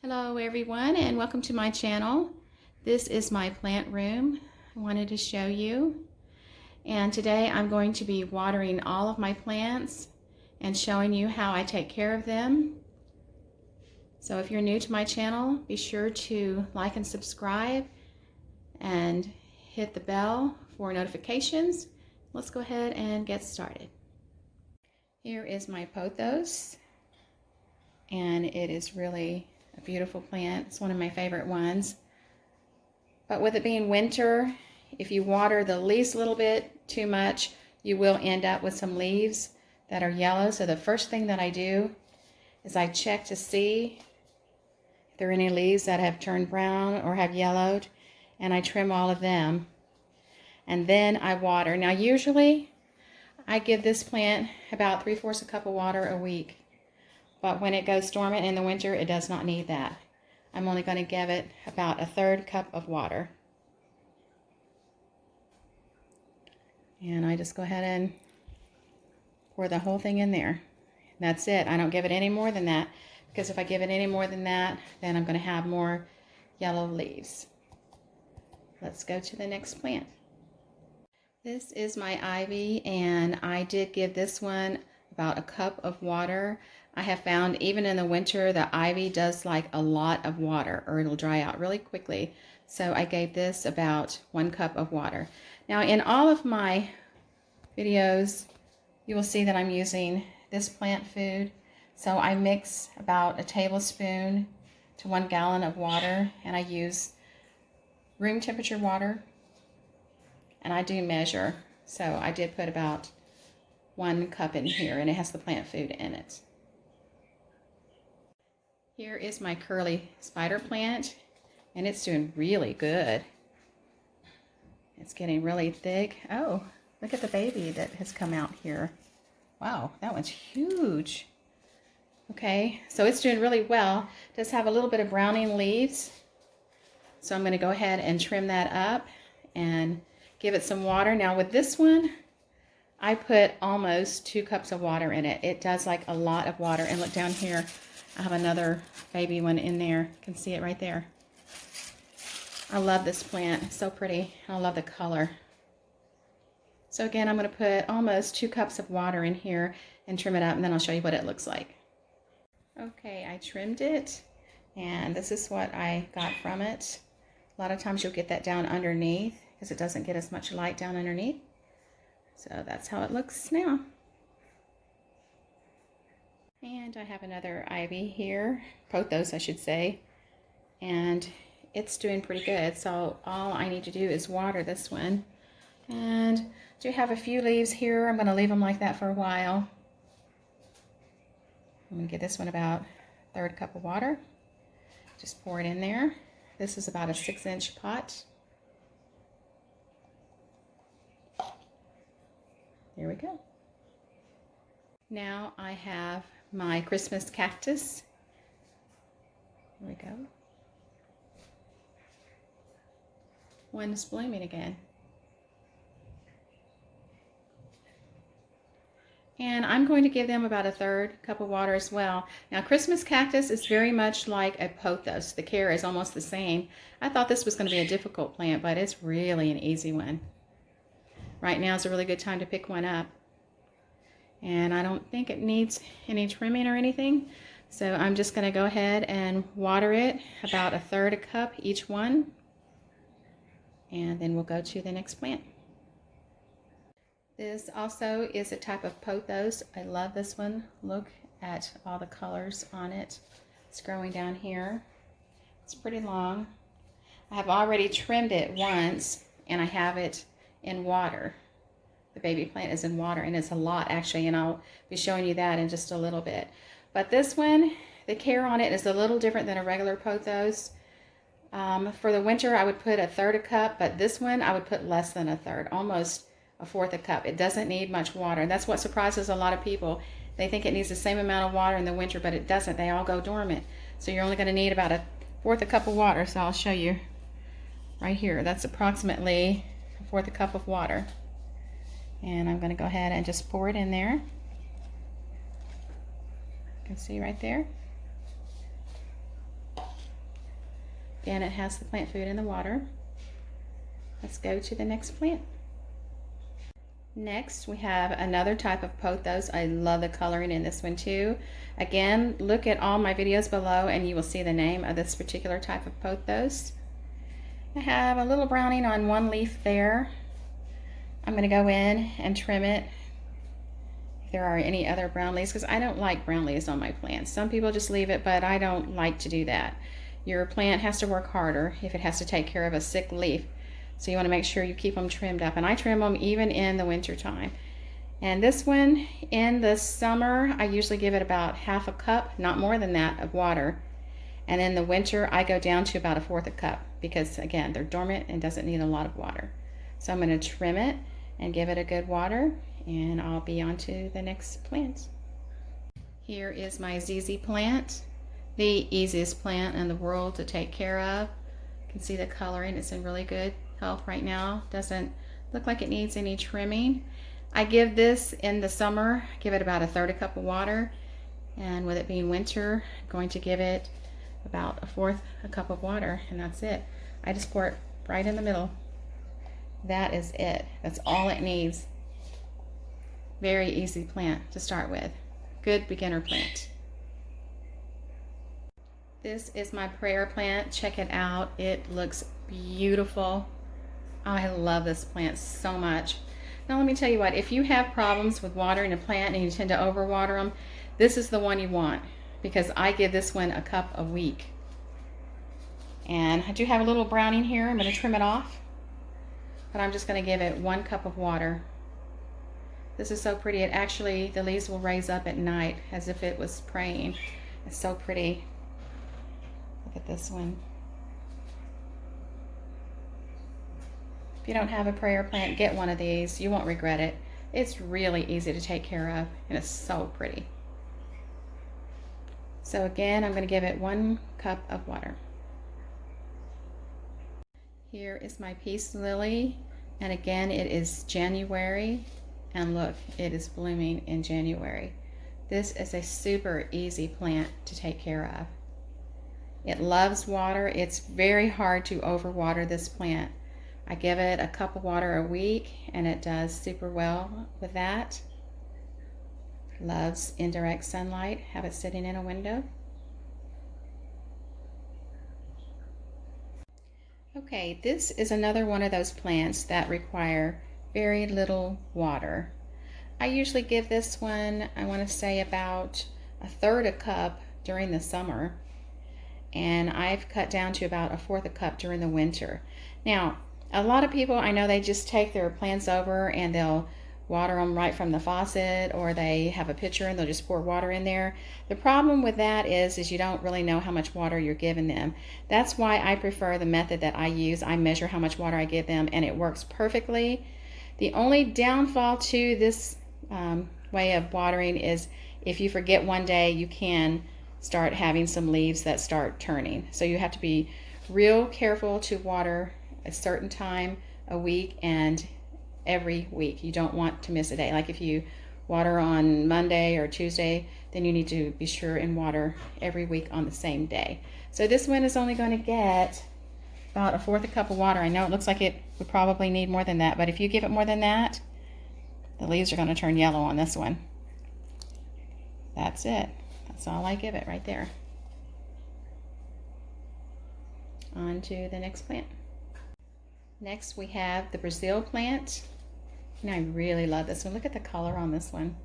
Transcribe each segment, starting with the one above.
Hello everyone, and welcome to my channel. This is my plant room I wanted to show you, and today I'm going to be watering all of my plants and showing you how I take care of them. So if you're new to my channel, be sure to like and subscribe and hit the bell for notifications. Let's go ahead and get started. Here is my pothos, and it is really a beautiful plant. It's one of my favorite ones. But with it being winter, if you water the least little bit too much, you will end up with some leaves that are yellow. So the first thing that I do is I check to see if there are any leaves that have turned brown or have yellowed, and I trim all of them. And then I water. Now usually I give this plant about 3/4 a cup of water a week. But when it goes dormant in the winter, it does not need that. I'm only going to give it about 1/3 cup of water. And I just go ahead and pour the whole thing in there. That's it. I don't give it any more than that, because if I give it any more than that, then I'm going to have more yellow leaves. Let's go to the next plant. This is my ivy, and I did give this one about a cup of water. I have found even in the winter the ivy does like a lot of water, or it'll dry out really quickly. So I gave this about 1 cup of water. Now in all of my videos you will see that I'm using this plant food. So I mix about a tablespoon to 1 gallon of water, and I use room temperature water, and I do measure. So I did put about 1 cup in here, and it has the plant food in it. Here is my curly spider plant, and it's doing really good. It's getting really thick. Oh, look at the baby that has come out here. Wow, that one's huge. Okay, so it's doing really well. It does have a little bit of browning leaves, so I'm going to go ahead and trim that up and give it some water. Now with this one, I put almost 2 cups of water in it. It does like a lot of water. And look down here, I have another baby one in there. You can see it right there. I love this plant. It's so pretty. I love the color. So again, I'm going to put almost 2 cups of water in here and trim it up, and then I'll show you what it looks like. Okay, I trimmed it, and this is what I got from it. A lot of times you'll get that down underneath because it doesn't get as much light down underneath. So that's how it looks now. And I have another ivy here, pothos I should say, and it's doing pretty good. So all I need to do is water this one. And I do have a few leaves here. I'm going to leave them like that for a while. I'm going to give this one about 1/3 cup of water. Just pour it in there. This is about a 6-inch pot. There we go. Now I have my Christmas cactus. There we go. One is blooming again. And I'm going to give them about 1/3 cup of water as well. Now Christmas cactus is very much like a pothos. The care is almost the same. I thought this was going to be a difficult plant, but it's really an easy one. Right now is a really good time to pick one up. And I don't think it needs any trimming or anything. So I'm just going to go ahead and water it about 1/3 cup each one. And then we'll go to the next plant. This also is a type of pothos. I love this one. Look at all the colors on it. It's growing down here. It's pretty long. I have already trimmed it once, and I have it in water. The baby plant is in water, and it's a lot actually, and I'll be showing you that in just a little bit. But this one, the care on it is a little different than a regular pothos. For the winter I would put 1/3 cup, but this one I would put less than 1/3, almost 1/4 cup. It doesn't need much water, and that's what surprises a lot of people. They think it needs the same amount of water in the winter, but it doesn't. They all go dormant. So you're only going to need about 1/4 cup of water. So I'll show you right here. That's approximately 1/4 cup of water. And I'm going to go ahead and just pour it in there. You can see right there. and it has the plant food in the water. Let's go to the next plant. Next, we have another type of pothos. I love the coloring in this one too. Again, look at all my videos below and you will see the name of this particular type of pothos. I have a little browning on one leaf there. I'm going to go in and trim it if there are any other brown leaves, because I don't like brown leaves on my plants. Some people just leave it, but I don't like to do that. Your plant has to work harder if it has to take care of a sick leaf. So you want to make sure you keep them trimmed up. And I trim them even in the winter time. And this one, in the summer, I usually give it about half a cup, not more than that, of water. And in the winter, I go down to about a fourth a cup because, again, they're dormant and doesn't need a lot of water. So I'm going to trim it and give it a good water, and I'll be on to the next plant. Here is my ZZ plant, the easiest plant in the world to take care of. You can see the coloring. It's in really good health right now. Doesn't look like it needs any trimming. I give this in the summer, give it about a third a cup of water, and with it being winter, I'm going to give it about a fourth a cup of water, and that's it. I just pour it right in the middle. That is it. That's all it needs. Very easy plant to start with. Good beginner plant. This is my prayer plant. Check it out. It looks beautiful. I love this plant so much. Now let me tell you what, if you have problems with watering a plant and you tend to overwater them, this is the one you want, because I give this one a cup a week. And I do have a little browning here. I'm going to trim it off, but I'm just going to give it 1 cup of water. This is so pretty. It actually, the leaves will raise up at night as if it was praying. It's so pretty. Look at this one. If you don't have a prayer plant, get one of these. You won't regret it. It's really easy to take care of, and it's so pretty. So again, I'm going to give it 1 cup of water. Here is my peace lily, and again, it is January, and look, it is blooming in January. This is a super easy plant to take care of. It loves water. It's very hard to overwater this plant. I give it a cup of water a week, and it does super well with that. Loves indirect sunlight. Have it sitting in a window. Okay, this is another one of those plants that require very little water. I usually give this one, I want to say, about a third a cup during the summer, and I've cut down to about a fourth a cup during the winter. Now, a lot of people, I know, they just take their plants over and they'll water them right from the faucet, or they have a pitcher and they'll just pour water in there. The problem with that is you don't really know how much water you're giving them. That's why I prefer the method that I use. I measure how much water I give them, and it works perfectly. The only downfall to this way of watering is if you forget one day, you can start having some leaves that start turning. So you have to be real careful to water a certain time a week and every week. You don't want to miss a day. Like if you water on Monday or Tuesday, then you need to be sure and water every week on the same day. So this one is only going to get about a fourth a cup of water. I know it looks like it would probably need more than that, but if you give it more than that, the leaves are going to turn yellow on this one. That's it. That's all I give it right there. On to the next plant. Next we have the Brazil plant, and I really love this one. Look at the color on this one.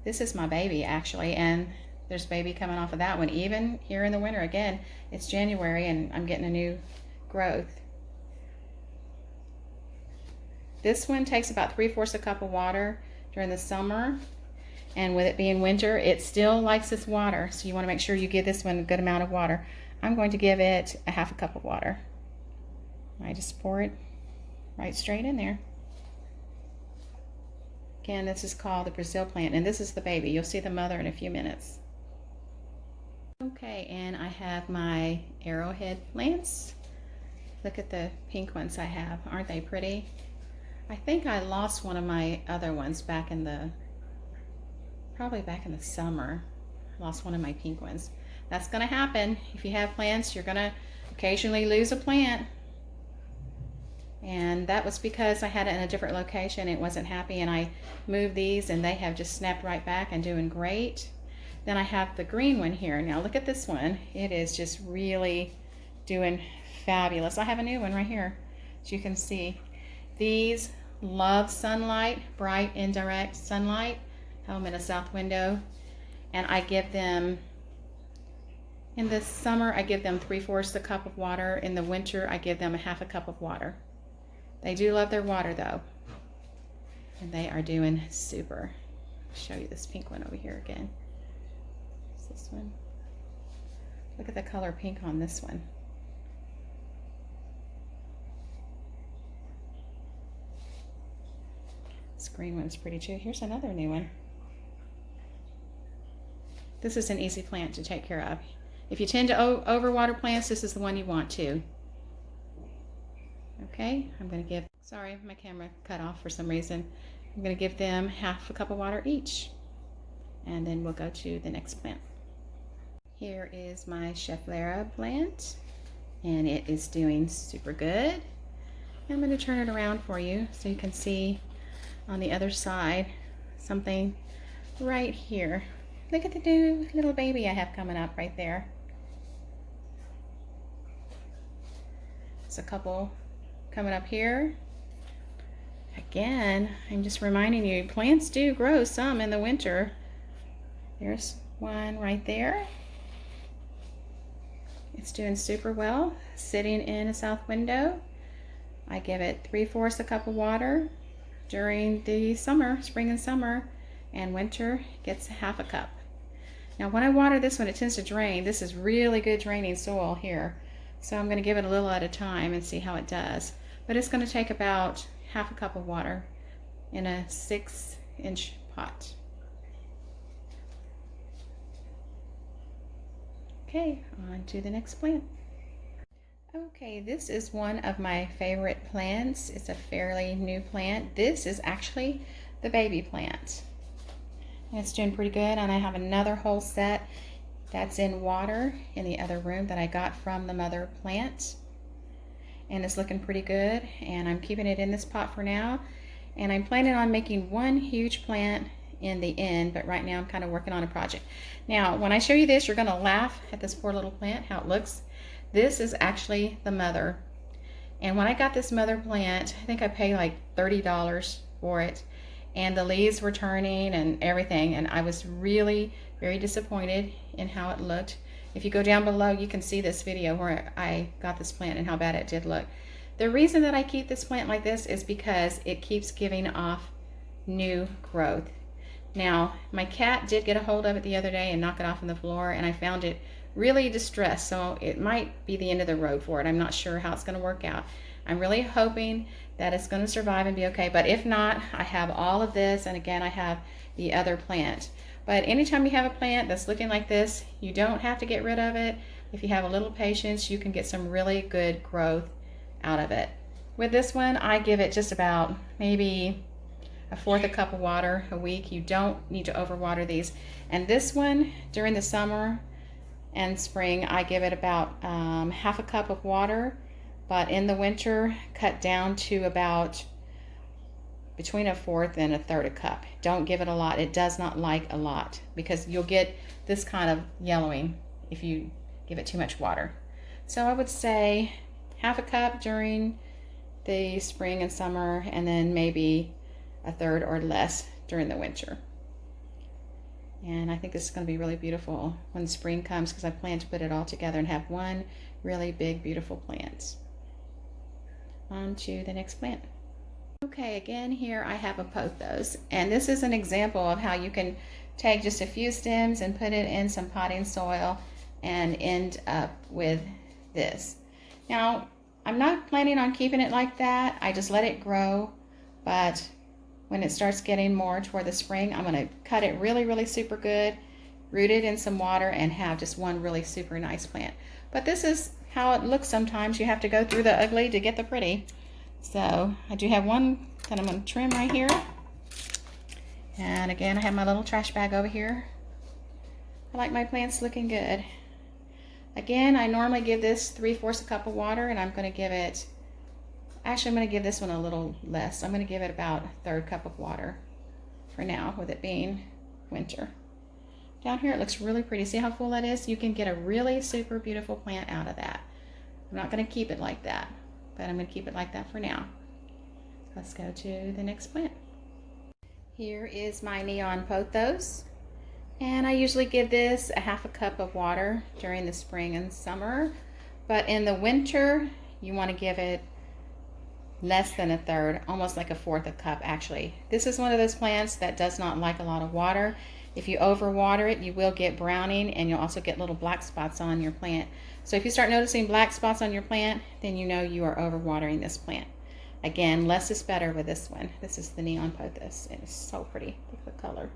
This is my baby actually, and there's baby coming off of that one. Even here in the winter, again, it's January and I'm getting a new growth. This one takes about 3/4 a cup of water during the summer, and with it being winter, it still likes its water, so you want to make sure you give this one a good amount of water. I'm going to give it a half a cup of water. I just pour it right straight in there. Again, this is called the Brazil plant, and this is the baby. You'll see the mother in a few minutes. Okay, and I have my arrowhead plants. Look at the pink ones I have. Aren't they pretty? I think I lost one of my other ones back in the, probably back in the summer. Lost one of my pink ones. That's going to happen. If you have plants, you're going to occasionally lose a plant. And that was because I had it in a different location. It wasn't happy, and I moved these and they have just snapped right back and doing great. Then I have the green one here. Now look at this one. It is just really doing fabulous. I have a new one right here, as you can see. These love sunlight, bright indirect sunlight. I have them in a south window, and I give them, in the summer I give them 3/4 a cup of water. In the winter I give them a 1/2 cup of water. They do love their water though, and they are doing super. I'll show you this pink one over here again. It's this one. Look at the color pink on this one. This green one's pretty too. Here's another new one. This is an easy plant to take care of. If you tend to overwater plants, this is the one you want to. Okay, I'm going to give, sorry, my camera cut off for some reason. I'm going to give them 1/2 cup of water each. And then we'll go to the next plant. Here is my Schefflera plant, and it is doing super good. I'm going to turn it around for you so you can see on the other side something right here. Look at the new little baby I have coming up right there. There's a couple coming up here. Again, I'm just reminding you, plants do grow some in the winter. There's one right there. It's doing super well, sitting in a south window. I give it 3/4 a cup of water during the summer, spring and summer, and winter gets 1/2 cup. Now when I water this one, it tends to drain. This is really good draining soil here. So I'm going to give it a little at a time and see how it does. But it's going to take about 1/2 cup of water in a 6-inch pot. Okay, on to the next plant. Okay, this is one of my favorite plants. It's a fairly new plant. This is actually the baby plant. And it's doing pretty good, and I have another whole set that's in water in the other room that I got from the mother plant. And it's looking pretty good, and I'm keeping it in this pot for now. And I'm planning on making one huge plant in the end, but right now I'm kind of working on a project. Now, when I show you this, you're going to laugh at this poor little plant, how it looks. This is actually the mother. And when I got this mother plant, I think I paid like $30 for it. And the leaves were turning and everything, and I was really very disappointed in how it looked. If you go down below, you can see this video where I got this plant and how bad it did look. The reason that I keep this plant like this is because it keeps giving off new growth. Now, my cat did get a hold of it the other day and knock it off on the floor, and I found it really distressed, so it might be the end of the road for it. I'm not sure how it's going to work out. I'm really hoping that it's going to survive and be okay, but if not, I have all of this, and again, I have the other plant. But anytime you have a plant that's looking like this, you don't have to get rid of it. If you have a little patience, you can get some really good growth out of it. With this one, I give it just about maybe 1/4 cup of water a week. You don't need to overwater these. And this one, during the summer and spring, I give it about 1/2 cup of water, but in the winter, cut down to about between 1/4 and 1/3 cup. Don't give it a lot. It does not like a lot, because you'll get this kind of yellowing if you give it too much water. So I would say 1/2 cup during the spring and summer, and then maybe 1/3 or less during the winter. And I think this is going to be really beautiful when spring comes, because I plan to put it all together and have one really big, beautiful plant. On to the next plant. Okay, again, here I have a pothos, and this is an example of how you can take just a few stems and put it in some potting soil and end up with this. Now, I'm not planning on keeping it like that. I just let it grow, but when it starts getting more toward the spring, I'm going to cut it really, really super good, root it in some water, and have just one really super nice plant. But this is how it looks sometimes. You have to go through the ugly to get the pretty. So I do have one that I'm going to trim right here. And again, I have my little trash bag over here. I like my plants looking good. Again, I normally give this 3/4 cup of water, and I'm going to give it, actually I'm going to give this one a little less. I'm going to give it about 1/3 cup of water for now, with it being winter. Down here it looks really pretty. See how full that is? You can get a really super beautiful plant out of that. I'm not going to keep it like that, but I'm going to keep it like that for now. Let's go to the next plant. Here is my neon pothos, and I usually give this a 1/2 cup of water during the spring and summer, but in the winter you want to give it less than 1/3, almost like 1/4 cup actually. This is one of those plants that does not like a lot of water. If you overwater it, you will get browning, and you'll also get little black spots on your plant. So if you start noticing black spots on your plant, then you know you are overwatering this plant. Again, less is better with this one. This is the neon pothos. It is so pretty. Look at the color.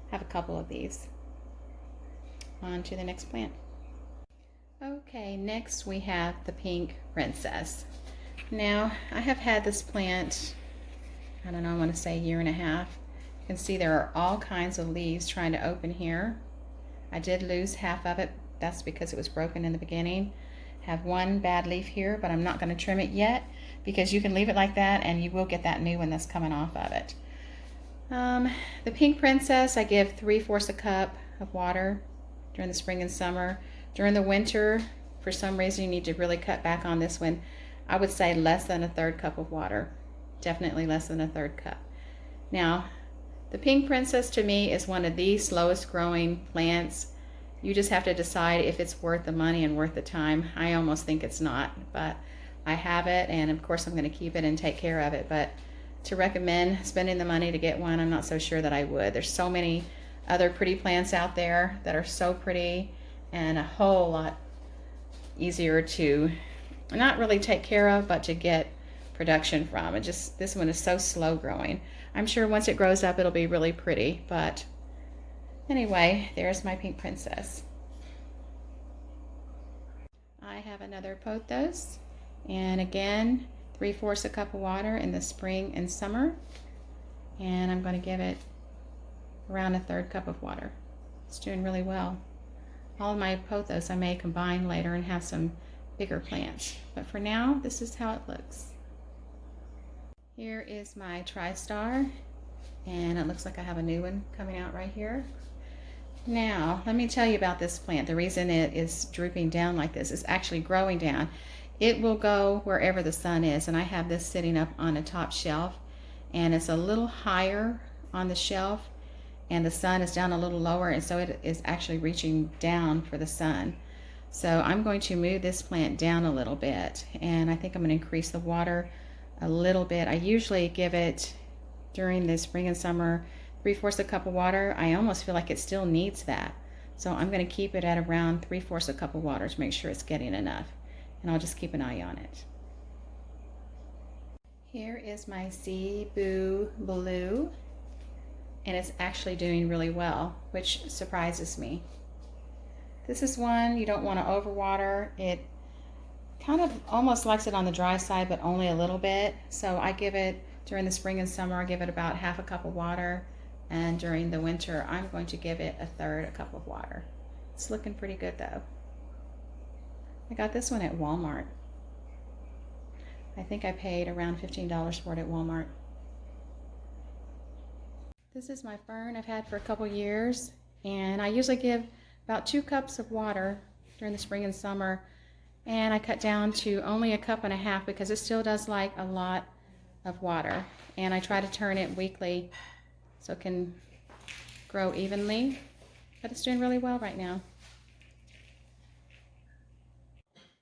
I have a couple of these. On to the next plant. Okay, next we have the pink princess. Now, I have had this plant, I don't know, I want to say 1.5 years. You can see there are all kinds of leaves trying to open here. I did lose half of it. That's because it was broken in the beginning. Have one bad leaf here, but I'm not going to trim it yet, because you can leave it like that and you will get that new one that's coming off of it. The pink princess, I give 3/4 cup of water during the spring and summer. During the winter, for some reason, you need to really cut back on this one. I would say less than 1/3 cup of water. Definitely less than 1/3 cup. Now, the pink princess to me is one of the slowest growing plants. You just have to decide if it's worth the money and worth the time. I almost think it's not, but I have it, and of course I'm going to keep it and take care of it. But to recommend spending the money to get one, I'm not so sure that I would. There's so many other pretty plants out there that are so pretty and a whole lot easier to not really take care of, but to get production from. This one is so slow growing. I'm sure once it grows up it'll be really pretty, but anyway, there's my pink princess. I have another pothos, and again 3/4 cup of water in the spring and summer, and I'm going to give it around 1/3 cup of water. It's doing really well. All of my pothos I may combine later and have some bigger plants, but for now this is how it looks. Here is my TriStar, and it looks like I have a new one coming out right here. Now let me tell you about this plant. The reason it is drooping down like this is actually growing down. It will go wherever the sun is, and I have this sitting up on a top shelf, and it's a little higher on the shelf, and the sun is down a little lower, and so it is actually reaching down for the sun. So I'm going to move this plant down a little bit, and I think I'm going to increase the water a little bit. I usually give it during the spring and summer 3/4 cup of water. I almost feel like it still needs that, so I'm going to keep it at around 3/4 cup of water to make sure it's getting enough, and I'll just keep an eye on it. Here is my Cebu Blue, and it's actually doing really well, which surprises me. This is one you don't want to overwater. It kind of almost likes it on the dry side, but only a little bit. So I give it, during the spring and summer, I give it about 1/2 cup of water, and during the winter I'm going to give it 1/3 cup of water. It's looking pretty good though. I got this one at Walmart. I think I paid around $15 for it at Walmart. This is my fern I've had for a couple years, and I usually give about 2 cups of water during the spring and summer, and I cut down to only 1.5 cups because it still does like a lot of water, and I try to turn it weekly so it can grow evenly, but it's doing really well right now.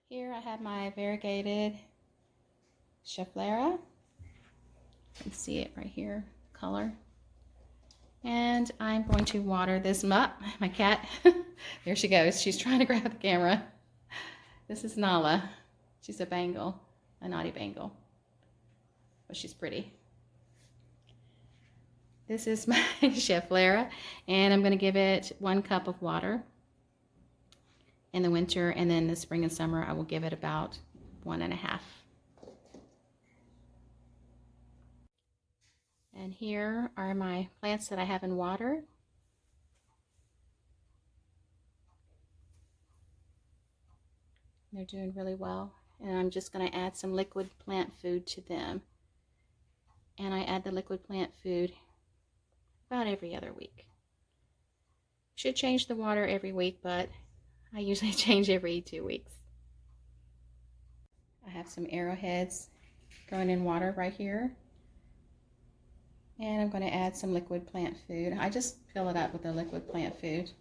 Here I have my variegated Schefflera. You can see it right here, color. And I'm going to water this up. My cat, there she goes. She's trying to grab the camera. This is Nala. She's a Bengal, a naughty Bengal, but she's pretty. This is my Schefflera, and I'm going to give it 1 cup of water in the winter, and then the spring and summer I will give it about 1.5. And here are my plants that I have in water. They're doing really well. And I'm just going to add some liquid plant food to them. And I add the liquid plant food about every other week. Should change the water every week, but I usually change every 2 weeks. I have some arrowheads growing in water right here. And I'm going to add some liquid plant food. I just fill it up with the liquid plant food.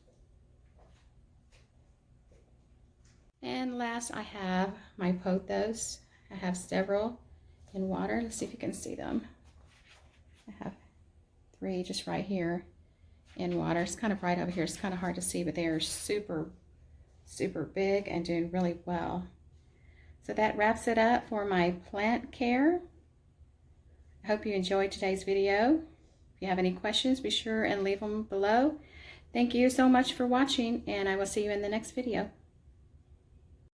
And last, I have my pothos. I have several in water. Let's see if you can see them. I have 3 just right here in water. It's kind of bright over here. It's kind of hard to see, but they are super, super big and doing really well. So that wraps it up for my plant care. I hope you enjoyed today's video. If you have any questions, be sure and leave them below. Thank you so much for watching, and I will see you in the next video.